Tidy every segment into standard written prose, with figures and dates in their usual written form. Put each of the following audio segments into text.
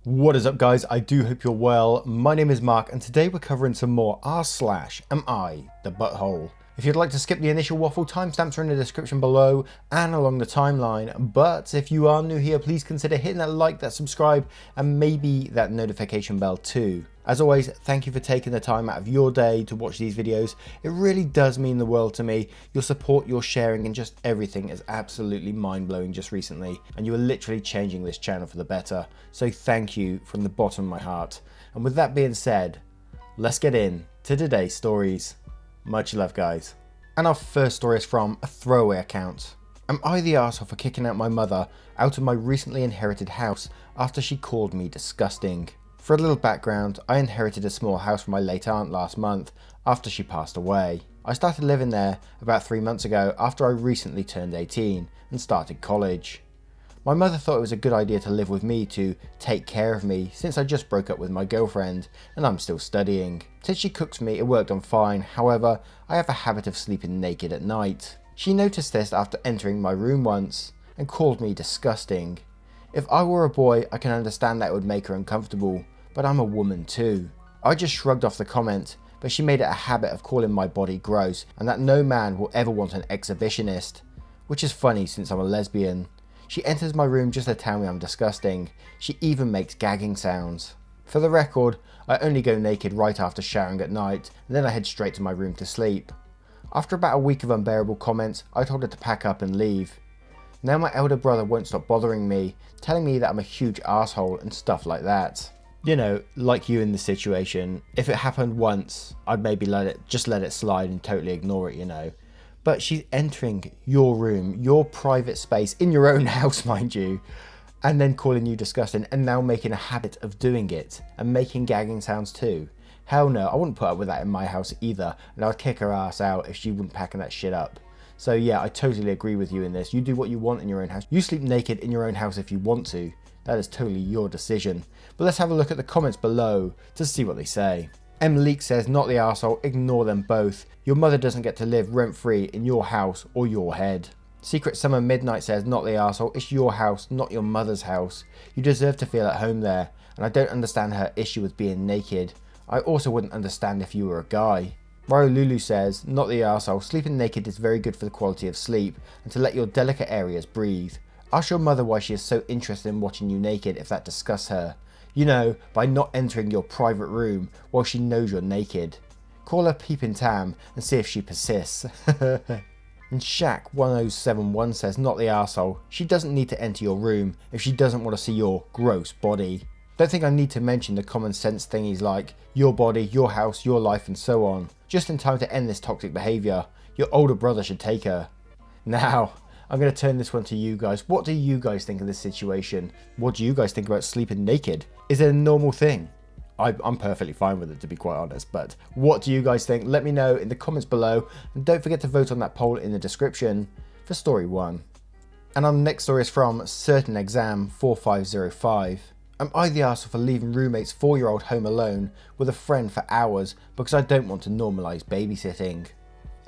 What is up, guys? I do hope you're well. My name is Mark and today we're covering some more r/am I the butthole. If you'd like to skip the initial waffle, timestamps are in the description below and along the timeline, but if you are new here, please consider hitting that like, that subscribe, and maybe that notification bell too. As always, thank you for taking the time out of your day to watch these videos. It really does mean the world to me. Your support, your sharing, and just everything is absolutely mind-blowing just recently, and you are literally changing this channel for the better. So thank you from the bottom of my heart. And with that being said, let's get in to today's stories. Much love, guys. And our first story is from a throwaway account. Am I the arsehole for kicking out my mother out of my recently inherited house after she called me disgusting? For a little background, I inherited a small house from my late aunt last month after she passed away. I started living there about 3 months ago after I recently turned 18 and started college. My mother thought it was a good idea to live with me to take care of me since I just broke up with my girlfriend and I'm still studying. Since she cooks me, it worked on fine. However, I have a habit of sleeping naked at night. She noticed this after entering my room once and called me disgusting. If I were a boy, I can understand that it would make her uncomfortable, but I'm a woman too. I just shrugged off the comment, but she made it a habit of calling my body gross and that no man will ever want an exhibitionist, which is funny since I'm a lesbian. She enters my room just to tell me I'm disgusting. She even makes gagging sounds. For the record, I only go naked right after showering at night, and then I head straight to my room to sleep. After about a week of unbearable comments, I told her to pack up and leave. Now my elder brother won't stop bothering me, telling me that I'm a huge asshole and stuff like that. You know, like you in this situation, if it happened once, I'd maybe let it slide and totally ignore it, you know. But she's entering your room, your private space, in your own house, mind you, and then calling you disgusting and now making a habit of doing it and making gagging sounds too. Hell no, I wouldn't put up with that in my house either, and I'd kick her ass out if she wouldn't packing that shit up. So yeah, I totally agree with you in this. You do what you want in your own house. You sleep naked in your own house if you want to. That is totally your decision. But let's have a look at the comments below to see what they say. Leek says, not the arsehole, ignore them both. Your mother doesn't get to live rent-free in your house or your head. Secret Summer Midnight says, not the arsehole, it's your house, not your mother's house. You deserve to feel at home there, and I don't understand her issue with being naked. I also wouldn't understand if you were a guy. Mario Lulu says, not the arsehole, sleeping naked is very good for the quality of sleep and to let your delicate areas breathe. Ask your mother why she is so interested in watching you naked if that disgusts her. You know, by not entering your private room while she knows you're naked. Call her Peeping Tam and see if she persists. And Shaq1071 says, not the arsehole. She doesn't need to enter your room if she doesn't want to see your gross body. Don't think I need to mention the common sense thingies like your body, your house, your life, and so on. Just in time to end this toxic behaviour. Your older brother should take her. Now, I'm going to turn this one to you guys. What do you guys think of this situation? What do you guys think about sleeping naked? Is it a normal thing? I'm perfectly fine with it, to be quite honest, but what do you guys think? Let me know in the comments below, and don't forget to vote on that poll in the description for story 1. And our next story is from Certain Exam 4505. Am I the arsehole for leaving roommate's 4-year-old home alone with a friend for hours because I don't want to normalise babysitting?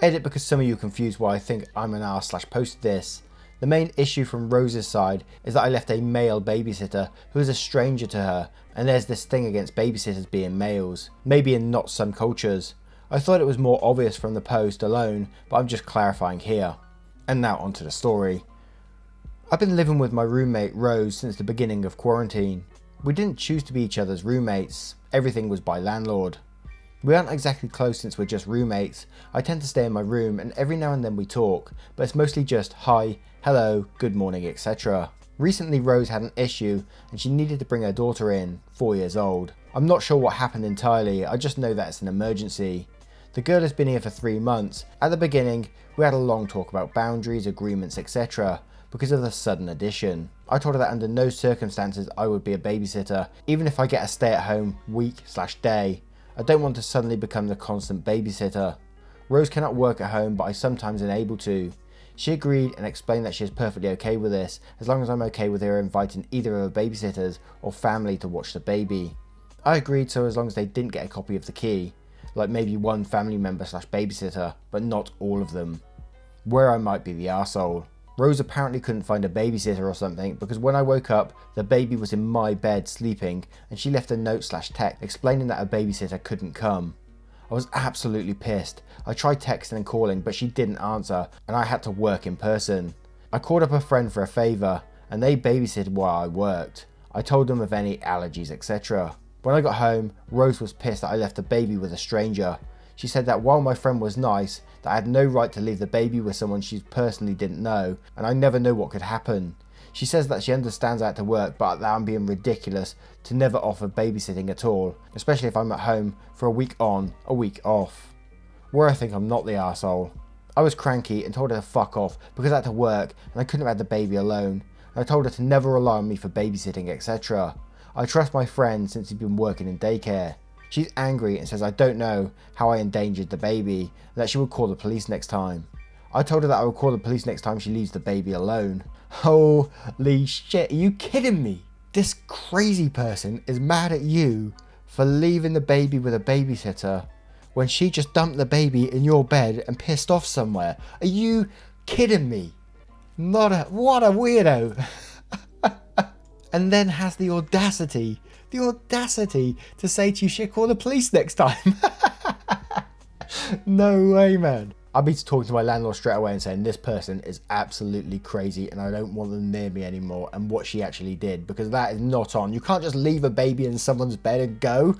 Edit because some of you are confused why I think I'm an arse/posted this. The main issue from Rose's side is that I left a male babysitter who is a stranger to her, and there's this thing against babysitters being males, maybe in not some cultures. I thought it was more obvious from the post alone, but I'm just clarifying here. And now onto the story. I've been living with my roommate Rose since the beginning of quarantine. We didn't choose to be each other's roommates, everything was by landlord. We aren't exactly close since we're just roommates. I tend to stay in my room and every now and then we talk, but it's mostly just hi, hello, good morning, etc. Recently Rose had an issue and she needed to bring her daughter in, 4 years old. I'm not sure what happened entirely, I just know that it's an emergency. The girl has been here for 3 months. At the beginning, we had a long talk about boundaries, agreements, etc. because of the sudden addition. I told her that under no circumstances I would be a babysitter, even if I get a stay-at-home week/day. I don't want to suddenly become the constant babysitter. Rose cannot work at home, but I sometimes am able to. She agreed and explained that she is perfectly okay with this, as long as I'm okay with her inviting either of her babysitters or family to watch the baby. I agreed, so as long as they didn't get a copy of the key, like maybe one family member/babysitter, but not all of them. Where I might be the arsehole. Rose apparently couldn't find a babysitter or something because when I woke up, the baby was in my bed sleeping and she left a note/text explaining that a babysitter couldn't come. I was absolutely pissed. I tried texting and calling but she didn't answer and I had to work in person. I called up a friend for a favour and they babysitted while I worked. I told them of any allergies, etc. When I got home, Rose was pissed that I left the baby with a stranger. She said that while my friend was nice, that I had no right to leave the baby with someone she personally didn't know, and I never know what could happen. She says that she understands I had to work, but that I'm being ridiculous to never offer babysitting at all, especially if I'm at home for a week on, a week off. Where I think I'm not the arsehole. I was cranky and told her to fuck off because I had to work and I couldn't have had the baby alone, and I told her to never rely on me for babysitting, etc. I trust my friend since he's been working in daycare. She's angry and says I don't know how I endangered the baby and that she would call the police next time. I told her that I would call the police next time she leaves the baby alone. Holy shit, are you kidding me? This crazy person is mad at you for leaving the baby with a babysitter when she just dumped the baby in your bed and pissed off somewhere. Are you kidding me? What a weirdo. And then has the audacity to say to you, shit, call the police next time. No way, man. I'd be talking to my landlord straight away and saying this person is absolutely crazy and I don't want them near me anymore, and what she actually did, because that is not on. You can't just leave a baby in someone's bed and go.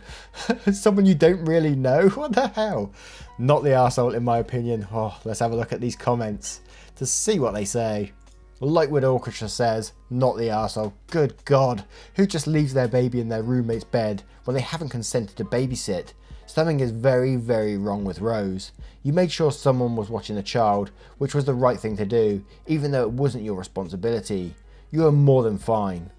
Someone you don't really know. What the hell? Not the arsehole in my opinion. Oh, let's have a look at these comments to see what they say. Lightwood Orchestra says, not the arsehole. Good God, who just leaves their baby in their roommate's bed when they haven't consented to babysit? Something is very, very wrong with Rose. You made sure someone was watching the child, which was the right thing to do, even though it wasn't your responsibility. You are more than fine.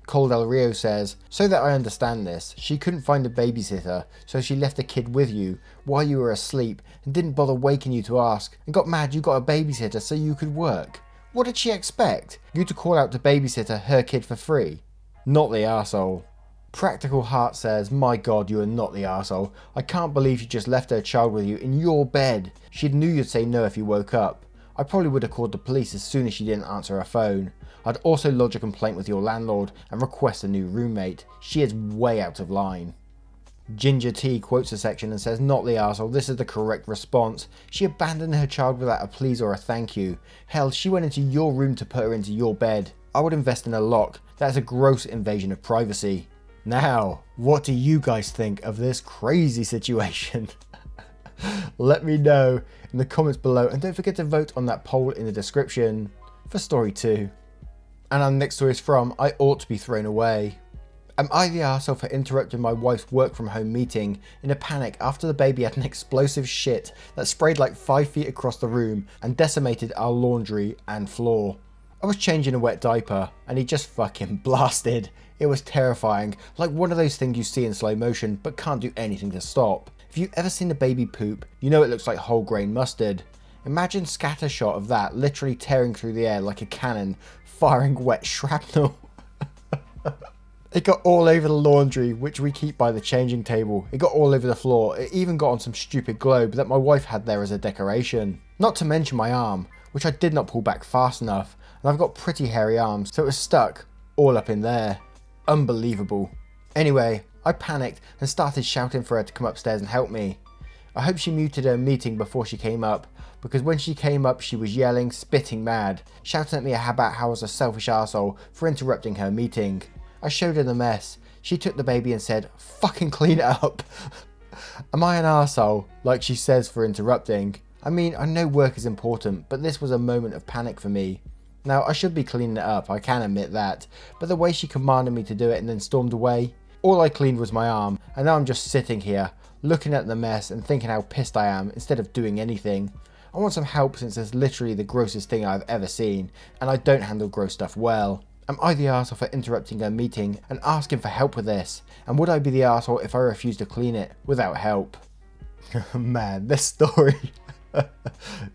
Cole Del Rio says, so that I understand this, she couldn't find a babysitter, so she left the kid with you while you were asleep and didn't bother waking you to ask, and got mad you got a babysitter so you could work. What did she expect? You to call out to babysitter her kid for free? Not the arsehole. Practical Heart says, my God, you are not the arsehole. I can't believe you just left her child with you in your bed. She knew you'd say no if you woke up. I probably would have called the police as soon as she didn't answer her phone. I'd also lodge a complaint with your landlord and request a new roommate. She is way out of line. Ginger T quotes a section and says, not the arsehole, this is the correct response. She abandoned her child without a please or a thank you. Hell, she went into your room to put her into your bed. I would invest in a lock. That is a gross invasion of privacy. Now, what do you guys think of this crazy situation? Let me know in the comments below, and don't forget to vote on that poll in the description for story 2. And our next story is from I Ought to Be Thrown Away. Am I the arsehole for interrupting my wife's work from home meeting in a panic after the baby had an explosive shit that sprayed like 5 feet across the room and decimated our laundry and floor? I was changing a wet diaper and he just fucking blasted. It was terrifying, like one of those things you see in slow motion but can't do anything to stop. If you've ever seen a baby poop, you know it looks like whole grain mustard. Imagine scatter shot of that literally tearing through the air like a cannon, firing wet shrapnel. It got all over the laundry, which we keep by the changing table. It got all over the floor. It even got on some stupid globe that my wife had there as a decoration. Not to mention my arm, which I did not pull back fast enough, and I've got pretty hairy arms, so it was stuck all up in there. Unbelievable. Anyway, I panicked and started shouting for her to come upstairs and help me. I hope she muted her meeting before she came up, because when she came up she was yelling, spitting mad, shouting at me about how I was a selfish arsehole for interrupting her meeting. I showed her the mess. She took the baby and said, fucking clean it up. Am I an arsehole, like she says, for interrupting? I mean, I know work is important, but this was a moment of panic for me. Now, I should be cleaning it up, I can admit that, but the way she commanded me to do it and then stormed away, all I cleaned was my arm, and now I'm just sitting here, looking at the mess and thinking how pissed I am instead of doing anything. I want some help since it's literally the grossest thing I've ever seen, and I don't handle gross stuff well. Am I the arsehole for interrupting a meeting and asking for help with this? And would I be the arsehole if I refused to clean it without help? Man, this story.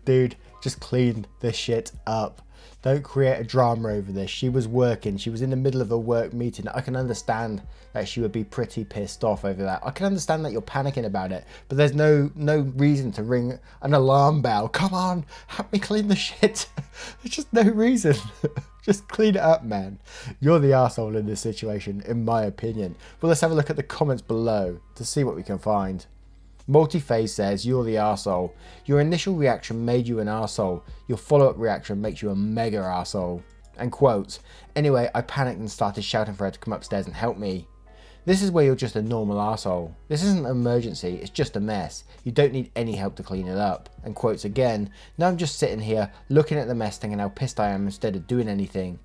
Dude, just clean this shit up. Don't create a drama over this. She was working. She was in the middle of a work meeting. I can understand that she would be pretty pissed off over that. I can understand that you're panicking about it, but there's no reason to ring an alarm bell. Come on, help me clean the shit. There's just no reason. Just clean it up, man. You're the arsehole in this situation, in my opinion. But let's have a look at the comments below to see what we can find. Multi-Phase says, you're the arsehole. Your initial reaction made you an arsehole. Your follow-up reaction makes you a mega arsehole. And quotes, anyway, I panicked and started shouting for her to come upstairs and help me. This is where you're just a normal arsehole. This isn't an emergency, it's just a mess. You don't need any help to clean it up. And quotes again, now I'm just sitting here looking at the mess thinking how pissed I am instead of doing anything.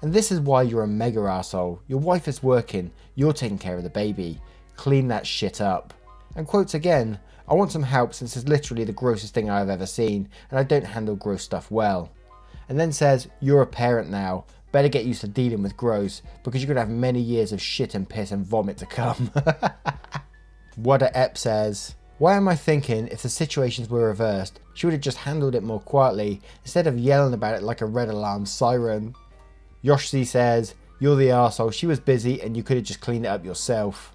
And this is why you're a mega arsehole. Your wife is working, you're taking care of the baby. Clean that shit up. And quotes again, I want some help since it's literally the grossest thing I've ever seen and I don't handle gross stuff well. And then says, you're a parent now. Better get used to dealing with gross because you're going to have many years of shit and piss and vomit to come. Wada Ep says, why am I thinking if the situations were reversed, she would have just handled it more quietly instead of yelling about it like a red alarm siren. Yoshi says, you're the arsehole. She was busy and you could have just cleaned it up yourself.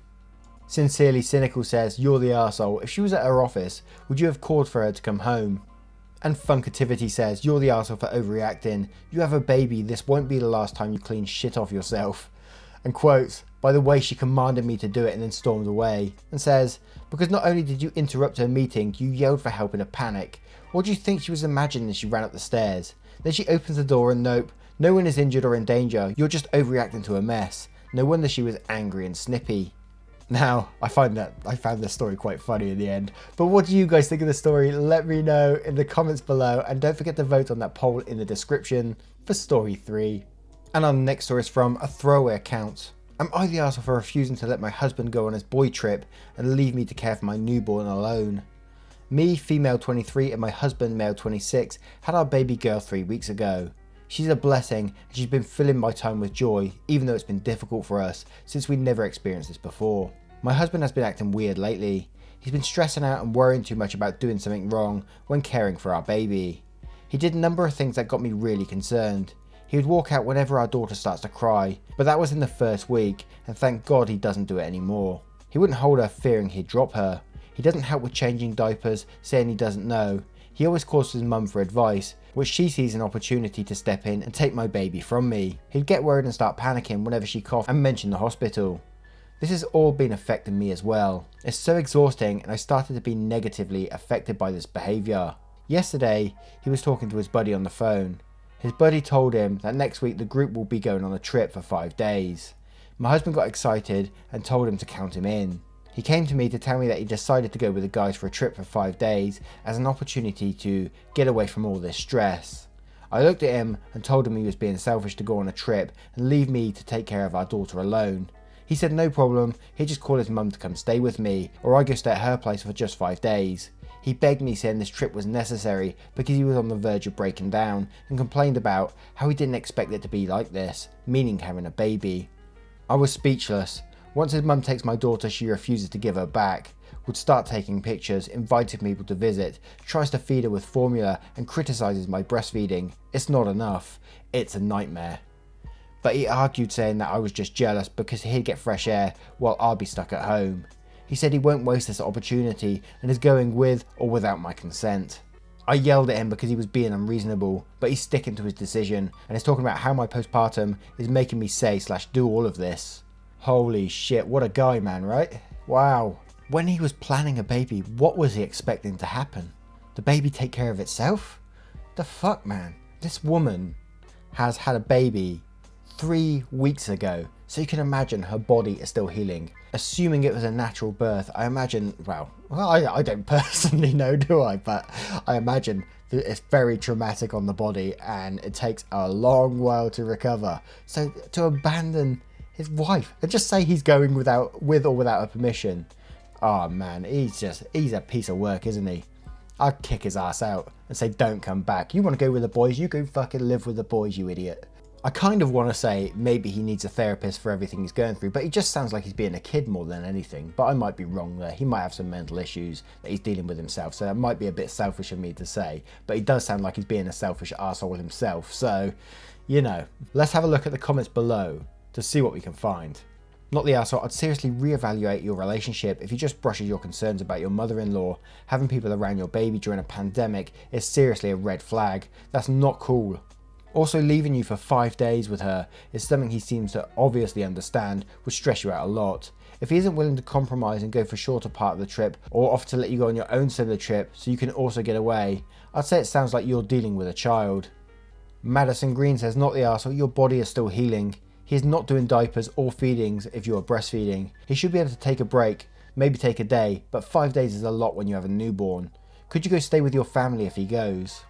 Sincerely Cynical says, you're the arsehole. If she was at her office, would you have called for her to come home? And Funkativity says, you're the arsehole for overreacting. You have a baby, this won't be the last time you clean shit off yourself. And quotes, by the way, she commanded me to do it and then stormed away. And says, because not only did you interrupt her meeting, you yelled for help in a panic. What do you think she was imagining as she ran up the stairs? Then she opens the door and nope, no one is injured or in danger. You're just overreacting to a mess. No wonder she was angry and snippy. Now, I found this story quite funny in the end. But what do you guys think of the story? Let me know in the comments below. And don't forget to vote on that poll in the description for story 3. And our next story is from a throwaway account. Am I the arsehole for refusing to let my husband go on his boy trip and leave me to care for my newborn alone? Me, female 23, and my husband, male 26, had our baby girl 3 weeks ago. She's a blessing and she's been filling my time with joy, even though it's been difficult for us since we never experienced this before. My husband has been acting weird lately. He's been stressing out and worrying too much about doing something wrong when caring for our baby. He did a number of things that got me really concerned. He would walk out whenever our daughter starts to cry, but that was in the first week, and thank God he doesn't do it anymore. He wouldn't hold her fearing he'd drop her. He doesn't help with changing diapers, saying he doesn't know. He always calls his mum for advice, which she sees an opportunity to step in and take my baby from me. He'd get worried and start panicking whenever she coughed and mention the hospital. This has all been affecting me as well. It's so exhausting and I started to be negatively affected by this behaviour. Yesterday, he was talking to his buddy on the phone. His buddy told him that next week the group will be going on a trip for 5 days. My husband got excited and told him to count him in. He came to me to tell me that he decided to go with the guys for a trip for 5 days as an opportunity to get away from all this stress. I looked at him and told him he was being selfish to go on a trip and leave me to take care of our daughter alone. He said no problem, he'd just call his mum to come stay with me or I go stay at her place for just 5 days. He begged me saying this trip was necessary because he was on the verge of breaking down and complained about how he didn't expect it to be like this, meaning having a baby. I was speechless. Once his mum takes my daughter, she refuses to give her back, would start taking pictures, inviting people to visit, tries to feed her with formula and criticises my breastfeeding. It's not enough. It's a nightmare. But he argued saying that I was just jealous because he'd get fresh air while I'd be stuck at home. He said he won't waste this opportunity and is going with or without my consent. I yelled at him because he was being unreasonable, but he's sticking to his decision and is talking about how my postpartum is making me say/do all of this. Holy shit, what a guy, man, right? Wow. When he was planning a baby, what was he expecting to happen? The baby take care of itself? The fuck, man? This woman has had a baby 3 weeks ago, so you can imagine her body is still healing. Assuming it was a natural birth, I imagine, I don't personally know, do I? But I imagine that it's very traumatic on the body and it takes a long while to recover. So to abandon his wife and just say he's going with or without her permission. Oh man, he's a piece of work, isn't he? I'd kick his ass out and say don't come back. You want to go with the boys, you go fucking live with the boys, you idiot. I kind of want to say maybe he needs a therapist for everything he's going through, but he just sounds like he's being a kid more than anything. But I might be wrong there. He might have some mental issues that he's dealing with himself, so that might be a bit selfish of me to say. But he does sound like he's being a selfish arsehole himself. So, you know, let's have a look at the comments below to see what we can find. Not the arsehole, I'd seriously reevaluate your relationship. If you just brushes your concerns about your mother-in-law, having people around your baby during a pandemic is seriously a red flag. That's not cool. Also, leaving you for 5 days with her is something he seems to obviously understand would stress you out a lot. If he isn't willing to compromise and go for a shorter part of the trip, or offer to let you go on your own side of the trip so you can also get away, I'd say it sounds like you're dealing with a child. Madison Green says, not the arsehole, your body is still healing. He is not doing diapers or feedings if you are breastfeeding. He should be able to take a break, maybe take a day, but 5 days is a lot when you have a newborn. Could you go stay with your family if he goes?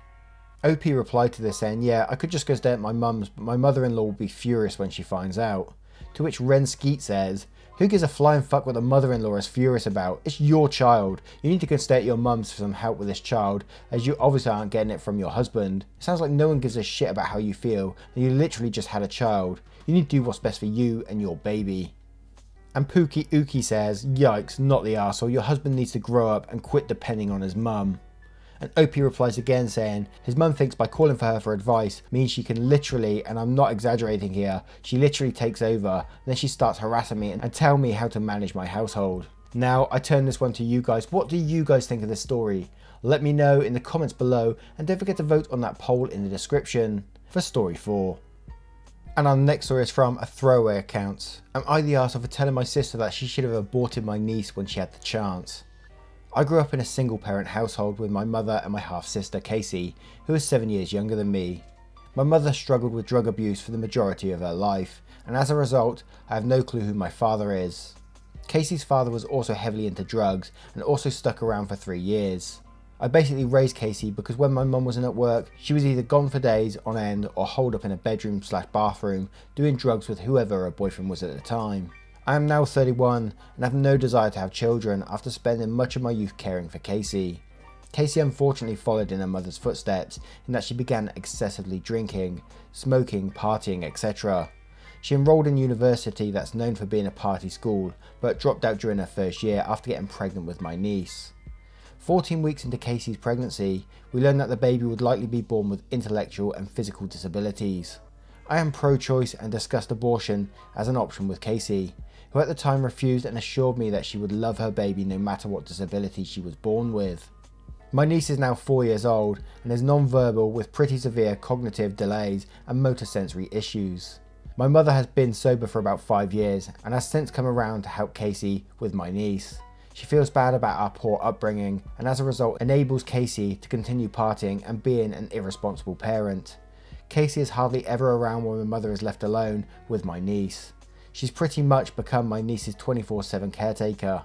OP replied to this saying, yeah, I could just go stay at my mum's, but my mother-in-law will be furious when she finds out. To which Ren Skeet says, who gives a flying fuck what the mother-in-law is furious about? It's your child. You need to go stay at your mum's for some help with this child, as you obviously aren't getting it from your husband. It sounds like no one gives a shit about how you feel, and you literally just had a child. You need to do what's best for you and your baby. And Pookie Ookie says, yikes, not the arsehole, your husband needs to grow up and quit depending on his mum. And OP replies again saying, his mum thinks by calling for her for advice means she can literally, and I'm not exaggerating here, she literally takes over, and then she starts harassing me and tell me how to manage my household. Now, I turn this one to you guys. What do you guys think of this story? Let me know in the comments below, and don't forget to vote on that poll in the description for story 4. And our next story is from a throwaway account. Am I the arsehole for telling my sister that she should have aborted my niece when she had the chance? I grew up in a single parent household with my mother and my half sister Casey, who is 7 years younger than me. My mother struggled with drug abuse for the majority of her life, and as a result, I have no clue who my father is. Casey's father was also heavily into drugs and also stuck around for 3 years. I basically raised Casey because when my mum wasn't at work, she was either gone for days on end or holed up in a bedroom/bathroom doing drugs with whoever her boyfriend was at the time. I am now 31 and have no desire to have children after spending much of my youth caring for Casey. Casey unfortunately followed in her mother's footsteps in that she began excessively drinking, smoking, partying, etc. She enrolled in university that's known for being a party school, but dropped out during her first year after getting pregnant with my niece. 14 weeks into Casey's pregnancy, we learned that the baby would likely be born with intellectual and physical disabilities. I am pro-choice and discussed abortion as an option with Casey, who at the time refused and assured me that she would love her baby no matter what disability she was born with. My niece is now 4 years old and is non-verbal with pretty severe cognitive delays and motor sensory issues. My mother has been sober for about 5 years and has since come around to help Casey with my niece. She feels bad about our poor upbringing and as a result enables Casey to continue partying and being an irresponsible parent. Casey is hardly ever around when my mother is left alone with my niece. She's pretty much become my niece's 24/7 caretaker.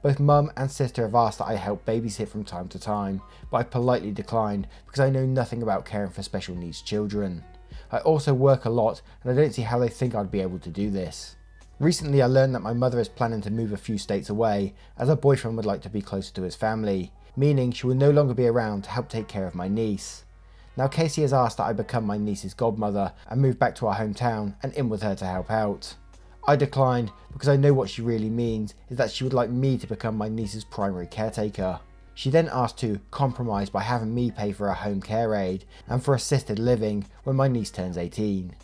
Both mum and sister have asked that I help babysit from time to time, but I politely declined because I know nothing about caring for special needs children. I also work a lot and I don't see how they think I'd be able to do this. Recently I learned that my mother is planning to move a few states away as her boyfriend would like to be closer to his family, meaning she will no longer be around to help take care of my niece. Now Casey has asked that I become my niece's godmother and move back to our hometown and in with her to help out. I declined because I know what she really means is that she would like me to become my niece's primary caretaker. She then asked to compromise by having me pay for her home care aid and for assisted living when my niece turns 18.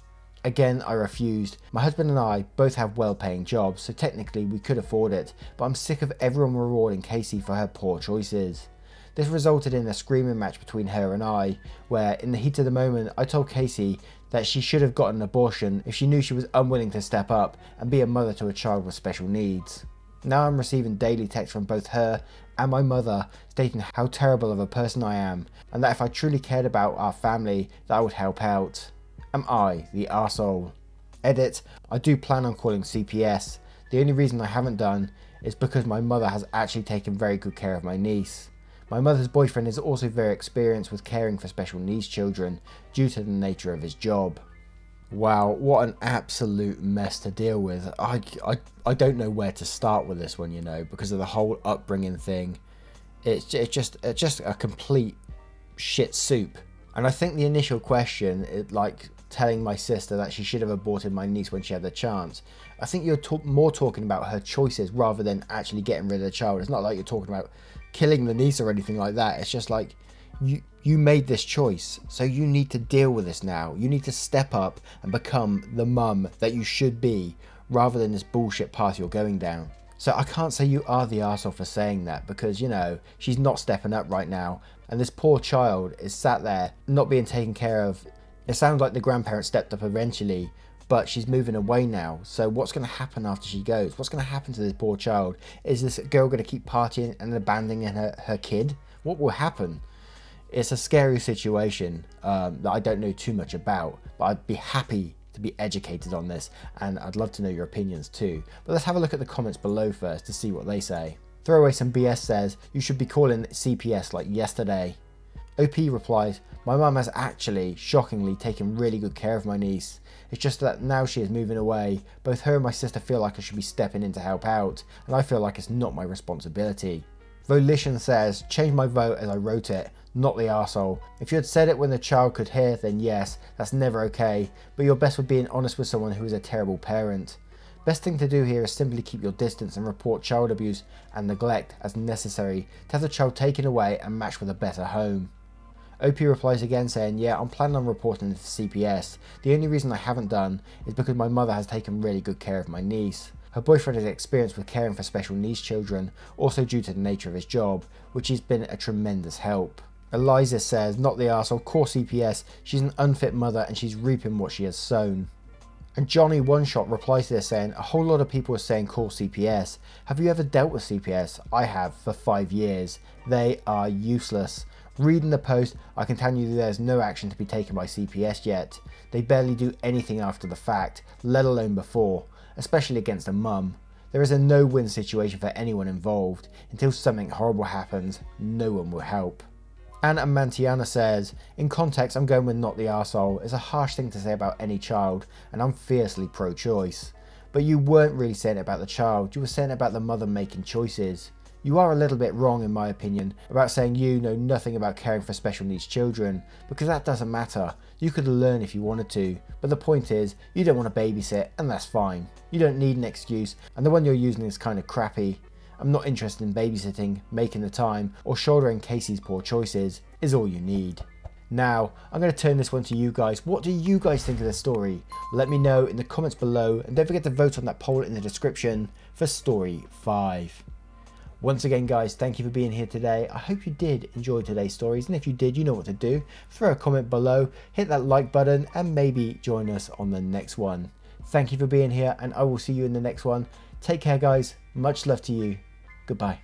Again, I refused. My husband and I both have well-paying jobs, so technically we could afford it, but I'm sick of everyone rewarding Casey for her poor choices. This resulted in a screaming match between her and I, where in the heat of the moment I told Casey that she should have gotten an abortion if she knew she was unwilling to step up and be a mother to a child with special needs. Now I'm receiving daily texts from both her and my mother stating how terrible of a person I am and that if I truly cared about our family that I would help out. Am I the arsehole? Edit, I do plan on calling CPS. The only reason I haven't done is because my mother has actually taken very good care of my niece. My mother's boyfriend is also very experienced with caring for special needs children due to the nature of his job. Wow, what an absolute mess to deal with. I don't know where to start with this one, you know, because of the whole upbringing thing. It's just a complete shit soup. And I think the initial question, telling my sister that she should have aborted my niece when she had the chance. I think you're more talking about her choices rather than actually getting rid of the child. It's not like you're talking about killing the niece or anything like that. It's just like you made this choice, so you need to deal with this now. You need to step up and become the mum that you should be, rather than this bullshit path you're going down. So I can't say you are the arsehole for saying that, because, you know, she's not stepping up right now, and this poor child is sat there not being taken care of. It sounds like the grandparents stepped up eventually, but she's moving away now. So what's going to happen after she goes? What's going to happen to this poor child? Is this girl going to keep partying and abandoning her kid? What will happen? It's a scary situation that I don't know too much about, but I'd be happy to be educated on this, and I'd love to know your opinions too. But let's have a look at the comments below first to see what they say. Throwaway Some BS says, you should be calling CPS like yesterday. OP replies, my mum has actually, shockingly, taken really good care of my niece. It's just that now she is moving away, both her and my sister feel like I should be stepping in to help out, and I feel like it's not my responsibility. Volition says, change my vote as I wrote it, not the arsehole. If you had said it when the child could hear, then yes, that's never okay, but you're best with being honest with someone who is a terrible parent. Best thing to do here is simply keep your distance and report child abuse and neglect as necessary to have the child taken away and matched with a better home. OP replies again saying, yeah, I'm planning on reporting this to CPS. The only reason I haven't done is because my mother has taken really good care of my niece. Her boyfriend has experience with caring for special needs children, also due to the nature of his job, which has been a tremendous help. Eliza says, not the arsehole, call CPS, she's an unfit mother and she's reaping what she has sown. And Johnny One Shot replies to this saying, a whole lot of people are saying call CPS. Have you ever dealt with CPS? I have for 5 years. They are useless. Reading the post, I can tell you there's no action to be taken by CPS yet. They barely do anything after the fact, let alone before, especially against a mum. There is a no-win situation for anyone involved. Until something horrible happens, no one will help. Anna Mantiana says, in context I'm going with not the arsehole. It's a harsh thing to say about any child, and I'm fiercely pro-choice. But you weren't really saying it about the child, you were saying it about the mother making choices. You are a little bit wrong in my opinion about saying you know nothing about caring for special needs children, because that doesn't matter. You could learn if you wanted to, but the point is you don't want to babysit, and that's fine. You don't need an excuse, and the one you're using is kind of crappy. I'm not interested in babysitting, making the time, or shouldering Casey's poor choices is all you need. Now, I'm going to turn this one to you guys. What do you guys think of this story? Let me know in the comments below, and don't forget to vote on that poll in the description for story 5. Once again guys, thank you for being here today. I hope you did enjoy today's stories, and if you did, you know what to do. Throw a comment below, hit that like button, and maybe join us on the next one. Thank you for being here, and I will see you in the next one. Take care guys, much love to you. Goodbye.